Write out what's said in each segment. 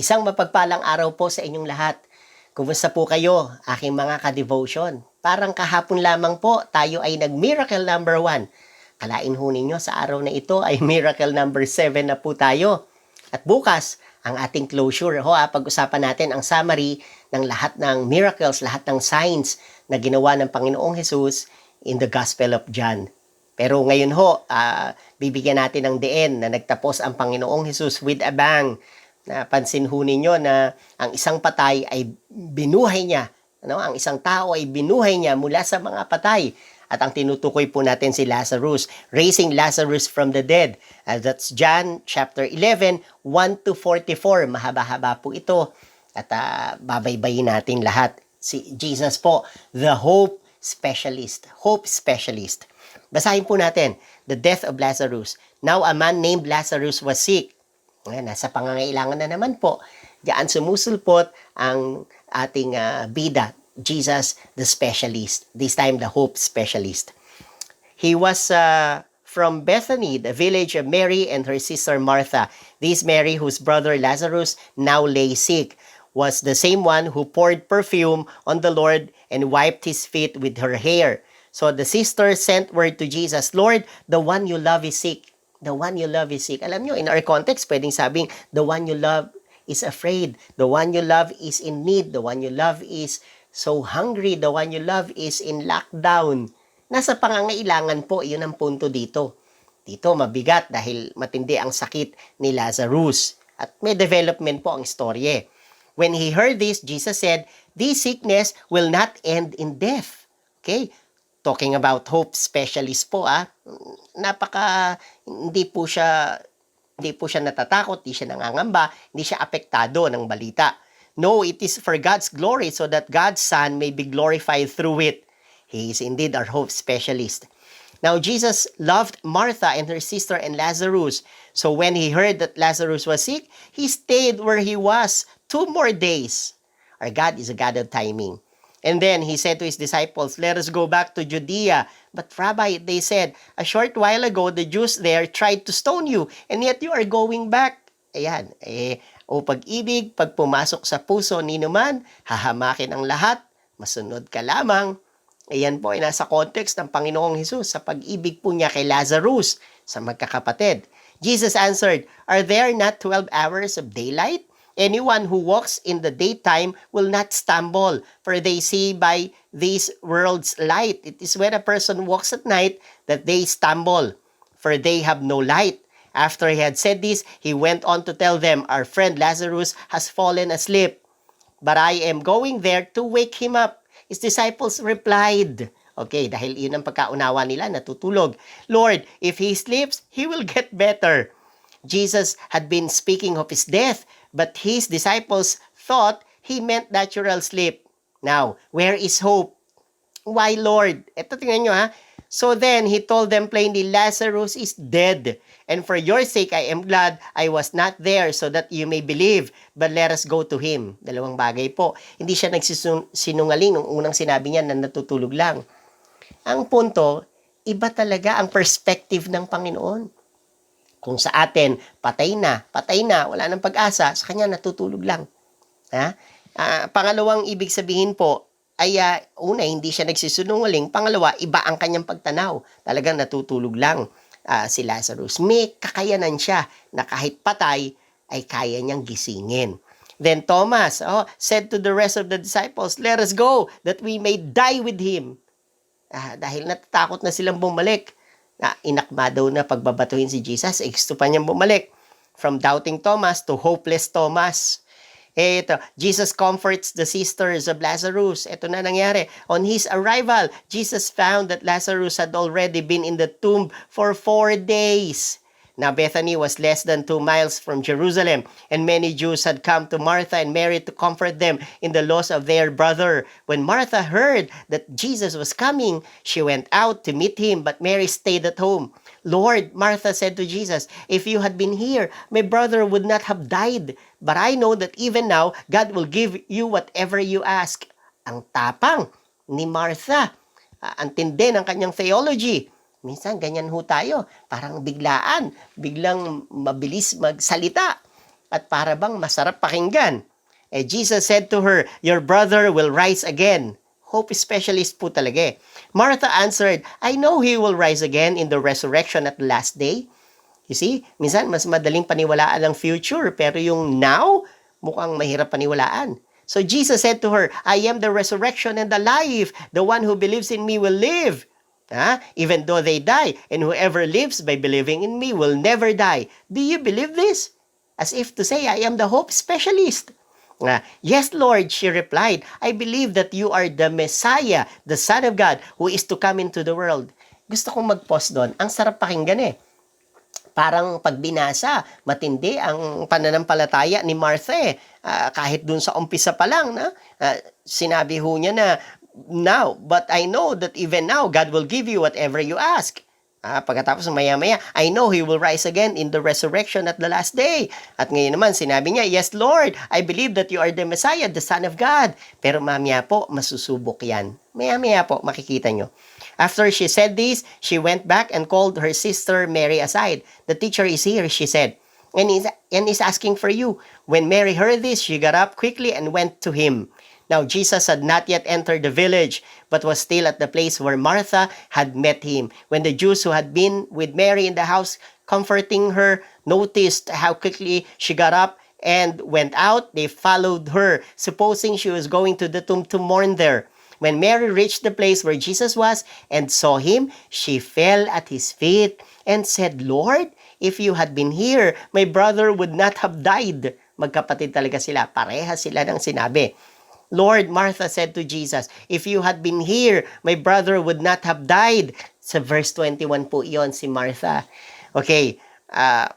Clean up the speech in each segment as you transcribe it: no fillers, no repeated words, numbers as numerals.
Isang mapagpalang araw po sa inyong lahat. Kumusta po kayo, aking mga ka-devotion? Parang kahapon lamang po, tayo ay nag-miracle number 1. Kalain ho ninyo, sa araw na ito ay miracle number 7 na po tayo. At bukas, ang ating closure. Pag-usapan natin ang summary ng lahat ng miracles, lahat ng signs na ginawa ng Panginoong Jesus in the Gospel of John. Pero ngayon bibigyan natin ng diin na nagtapos ang Panginoong Jesus with a bang. Napansin ho ninyo na ang isang patay ay binuhay niya. Ang isang tao ay binuhay niya mula sa mga patay. At ang tinutukoy po natin si Lazarus, raising Lazarus from the dead. That's John chapter 11, 1-44. Mahaba-haba po ito. At babaybayin natin lahat. Si Jesus po, the hope specialist. Hope specialist. Basahin po natin, the death of Lazarus. Now a man named Lazarus was sick. Nasa pangangailangan na naman po. Diyan sumusulpot ang ating bida, Jesus the specialist. This time the hope specialist. He was from Bethany, the village of Mary and her sister Martha. This Mary, whose brother Lazarus now lay sick, was the same one who poured perfume on the Lord and wiped his feet with her hair. So the sister sent word to Jesus, Lord, the one you love is sick. The one you love is sick. Alam nyo, in our context, pwedeng sabing, the one you love is afraid. The one you love is in need. The one you love is so hungry. The one you love is in lockdown. Nasa pangangailangan po, yun ang punto dito. Dito, mabigat dahil matindi ang sakit ni Lazarus. At may development po ang storye. When he heard this, Jesus said, this sickness will not end in death. Okay? Talking about hope specialist po, hindi po siya natatakot, hindi siya nangangamba, hindi siya apektado ng balita. No, it is for God's glory so that God's Son may be glorified through it. He is indeed our hope specialist. Now, Jesus loved Martha and her sister and Lazarus. So when he heard that Lazarus was sick, he stayed where he was 2 more days. Our God is a God of timing. And then he said to his disciples, let us go back to Judea. But Rabbi, they said, a short while ago, the Jews there tried to stone you, and yet you are going back. Ayan, o pag-ibig, pag pumasok sa puso ni naman, hahamakin ang lahat, masunod ka lamang. Ayan po ay nasa context ng Panginoong Jesus sa pag-ibig po niya kay Lazarus sa magkakapatid. Jesus answered, are there not 12 hours of daylight? Anyone who walks in the daytime will not stumble, for they see by this world's light. It is when a person walks at night that they stumble, for they have no light. After he had said this, he went on to tell them, our friend Lazarus has fallen asleep, but I am going there to wake him up. His disciples replied, okay, dahil yun ang pagkaunawa nila, natutulog. Lord, if he sleeps, he will get better. Jesus had been speaking of his death, but his disciples thought he meant natural sleep. Now, where is hope? Why, Lord? Ito, tingnan nyo So then, he told them plainly, Lazarus is dead. And for your sake, I am glad I was not there so that you may believe. But let us go to him. Dalawang bagay po. Hindi siya nagsinungaling nung unang sinabi niya na natutulog lang. Ang punto, iba talaga ang perspective ng Panginoon. Kung sa atin, patay na, wala nang pag-asa, sa kanya natutulog lang. Pangalawang ibig sabihin po, ay una, hindi siya nagsisinungaling. Pangalawa, iba ang kanyang pagtanaw. Talagang natutulog lang si Lazarus. May kakayanan siya na kahit patay, ay kaya niyang gisingin. Then Thomas said to the rest of the disciples, let us go, that we may die with him. Dahil natatakot na silang bumalik. Inakma daw na pagbabatuhin si Jesus, gusto pa niyang bumalik. From doubting Thomas to hopeless Thomas. Jesus comforts the sisters of Lazarus. Ito na nangyari. On his arrival, Jesus found that Lazarus had already been in the tomb for 4 days. Now Bethany was less than 2 miles from Jerusalem, and many Jews had come to Martha and Mary to comfort them in the loss of their brother. When Martha heard that Jesus was coming, she went out to meet him, but Mary stayed at home. Lord, Martha said to Jesus, if you had been here, my brother would not have died. But I know that even now, God will give you whatever you ask. Ang tapang ni Martha. Ang tindi ng kanyang theology. Minsan ganyan ho tayo, parang biglaan, biglang mabilis magsalita. at para bang masarap pakinggan. Jesus said to her, "Your brother will rise again." Hope specialist po talaga eh. Martha answered, "I know he will rise again in the resurrection at the last day." You see, minsan mas madaling paniwalaan ang future, pero yung now, mukhang mahirap paniwalaan. So Jesus said to her, "I am the resurrection and the life. The one who believes in me will live. Even though they die, and whoever lives by believing in me will never die." Do you believe this? As if to say, I am the hope specialist. "Yes, Lord," she replied. "I believe that you are the Messiah, the Son of God, who is to come into the world." Gusto kong mag-pause doon. Ang sarap pakinggan eh. Parang pag binasa, matindi ang pananampalataya ni Martha eh. Kahit dun sa umpisa pa lang, sinabi ho niya na, "Now, but I know that even now, God will give you whatever you ask." Pagkatapos maya-maya, "I know He will rise again in the resurrection at the last day." At ngayon naman, sinabi niya, "Yes, Lord, I believe that you are the Messiah, the Son of God." Pero mamaya po, masusubok yan. Maya-maya po, makikita nyo. After she said this, she went back and called her sister Mary aside. "The teacher is here," she said, and is asking for you." When Mary heard this, she got up quickly and went to him. Now Jesus had not yet entered the village, but was still at the place where Martha had met him. When the Jews who had been with Mary in the house, comforting her, noticed how quickly she got up and went out, they followed her, supposing she was going to the tomb to mourn there. When Mary reached the place where Jesus was and saw him, she fell at his feet and said, "Lord, if you had been here, my brother would not have died." Magkapatid talaga sila. Pareha sila ng sinabi. "Lord," Martha said to Jesus, "if you had been here, my brother would not have died." Sa verse 21 po iyon si Martha. Okay,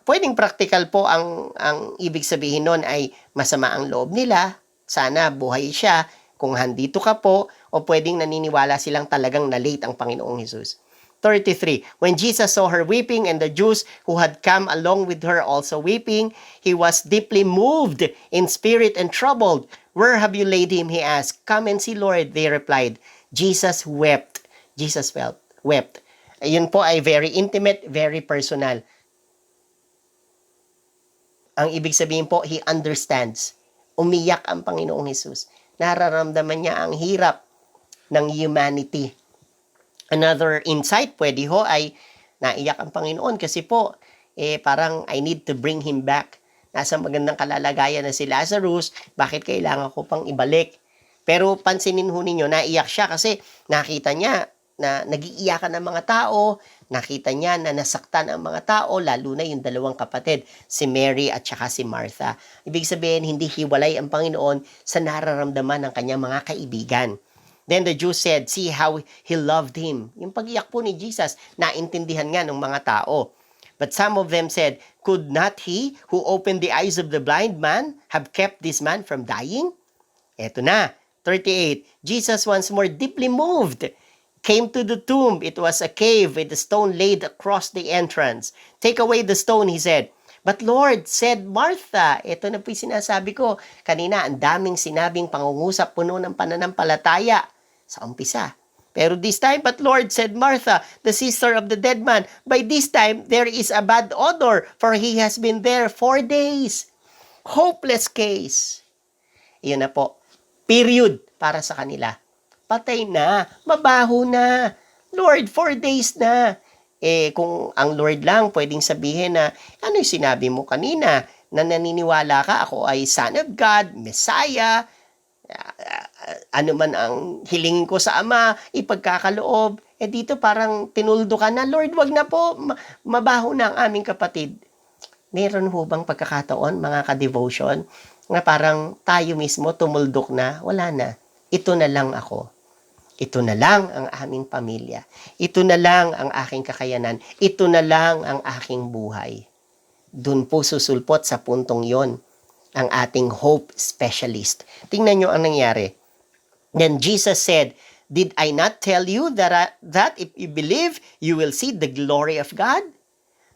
pwedeng practical po ang ibig sabihin nun ay masama ang loob nila. Sana buhay siya kung handito ka po, o pwedeng naniniwala silang talagang na-late ang Panginoong Jesus. 33. When Jesus saw her weeping and the Jews who had come along with her also weeping, he was deeply moved in spirit and troubled. "Where have you laid him?" he asked. "Come and see, Lord," they replied. Jesus wept. Jesus wept. Ayun po ay very intimate, very personal. Ang ibig sabihin po, he understands. Umiyak ang Panginoong Jesus. Nararamdaman niya ang hirap ng humanity. Another insight pwede ho ay naiyak ang Panginoon kasi po parang I need to bring him back. Nasa magandang kalalagayan na si Lazarus, bakit kailangan ko pang ibalik? Pero pansinin ho ninyo, naiyak siya kasi nakita niya na nagiiyakan ang mga tao, nakita niya na nasaktan ang mga tao, lalo na yung dalawang kapatid, si Mary at saka si Martha. Ibig sabihin, hindi hiwalay ang Panginoon sa nararamdaman ng kanyang mga kaibigan. Then the Jews said, "See how he loved him." Yung pag-iyak po ni Jesus, naintindihan nga ng mga tao. But some of them said, "Could not he who opened the eyes of the blind man have kept this man from dying?" Eto na, 38. Jesus, once more deeply moved, came to the tomb. It was a cave with a stone laid across the entrance. "Take away the stone," he said. "But Lord," said Martha, ito na po yung sinasabi ko, kanina ang daming sinabing pangungusap puno ng pananampalataya sa umpisa. Pero this time, "But Lord," said Martha, the sister of the dead man, "by this time there is a bad odor, for he has been there 4 days." Hopeless case. Iyon na po. Period para sa kanila. Patay na, mabaho na. Lord, 4 days na. Kung ang Lord lang pwedeng sabihin na, ano yung sinabi mo kanina, na naniniwala ka ako ay Son of God, Messiah, ano man ang hilingin ko sa Ama, ipagkakaloob. Dito parang tinuldo ka na, "Lord, wag na po, mabaho na ang aming kapatid." Meron ho bang pagkakataon, mga ka-devotion, na parang tayo mismo tumuldok na, wala na, ito na lang ako. Ito na lang ang aming pamilya. Ito na lang ang aking kakayanan. Ito na lang ang aking buhay. Doon po susulpot sa puntong yon ang ating hope specialist. Tingnan nyo ang nangyari. Then Jesus said, "Did I not tell you that if you believe, you will see the glory of God?"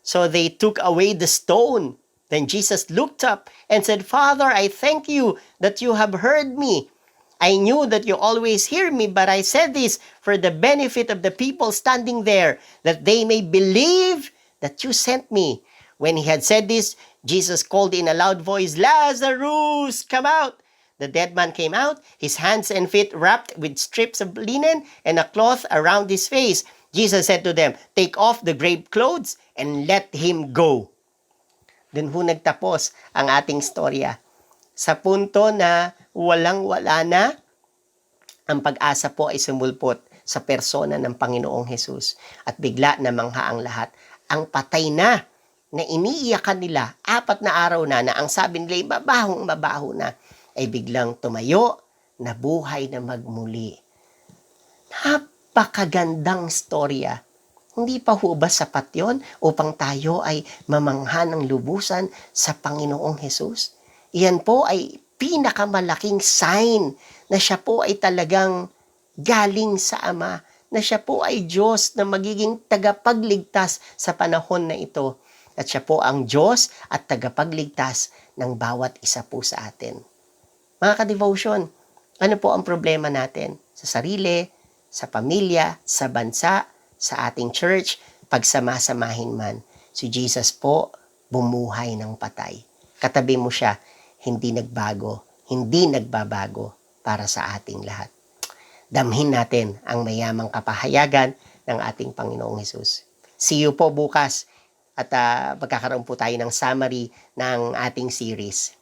So they took away the stone. Then Jesus looked up and said, "Father, I thank you that you have heard me. I knew that you always hear me, but I said this for the benefit of the people standing there, that they may believe that you sent me." When he had said this, Jesus called in a loud voice, "Lazarus, come out!" The dead man came out, his hands and feet wrapped with strips of linen and a cloth around his face. Jesus said to them, "Take off the grave clothes and let him go." Doon ho nagtapos ang ating storya. Sa punto na walang-wala na, ang pag-asa po ay sumulpot sa persona ng Panginoong Hesus. At bigla na mangha ang lahat. Ang patay na iniiyakan nila, 4 na araw na ang sabi nila ay mabahong-mabaho na, ay biglang tumayo, nabuhay na magmuli. Napakagandang storya. Hindi pa ho ba sapat yon upang tayo ay mamangha ng lubusan sa Panginoong Hesus? Iyan po ay pinakamalaking sign na siya po ay talagang galing sa Ama, na siya po ay Diyos na magiging tagapagligtas sa panahon na ito. At siya po ang Diyos at tagapagligtas ng bawat isa po sa atin. Mga ka-devotion, ano po ang problema natin? Sa sarili, sa pamilya, sa bansa, sa ating church, pagsamasamahin man. Si Jesus po, bumuhay ng patay. Katabi mo siya, hindi nagbago, hindi nagbabago para sa ating lahat. Damhin natin ang mayamang kapahayagan ng ating Panginoong Hesus. See you po bukas at magkakaroon po tayo ng summary ng ating series.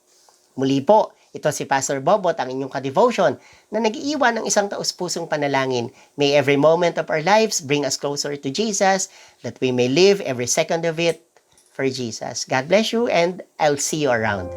Muli po, ito si Pastor Bobot, ang inyong ka-devotion na nag-iiwan ng isang taus-pusong panalangin. May every moment of our lives bring us closer to Jesus, that we may live every second of it for Jesus. God bless you and I'll see you around.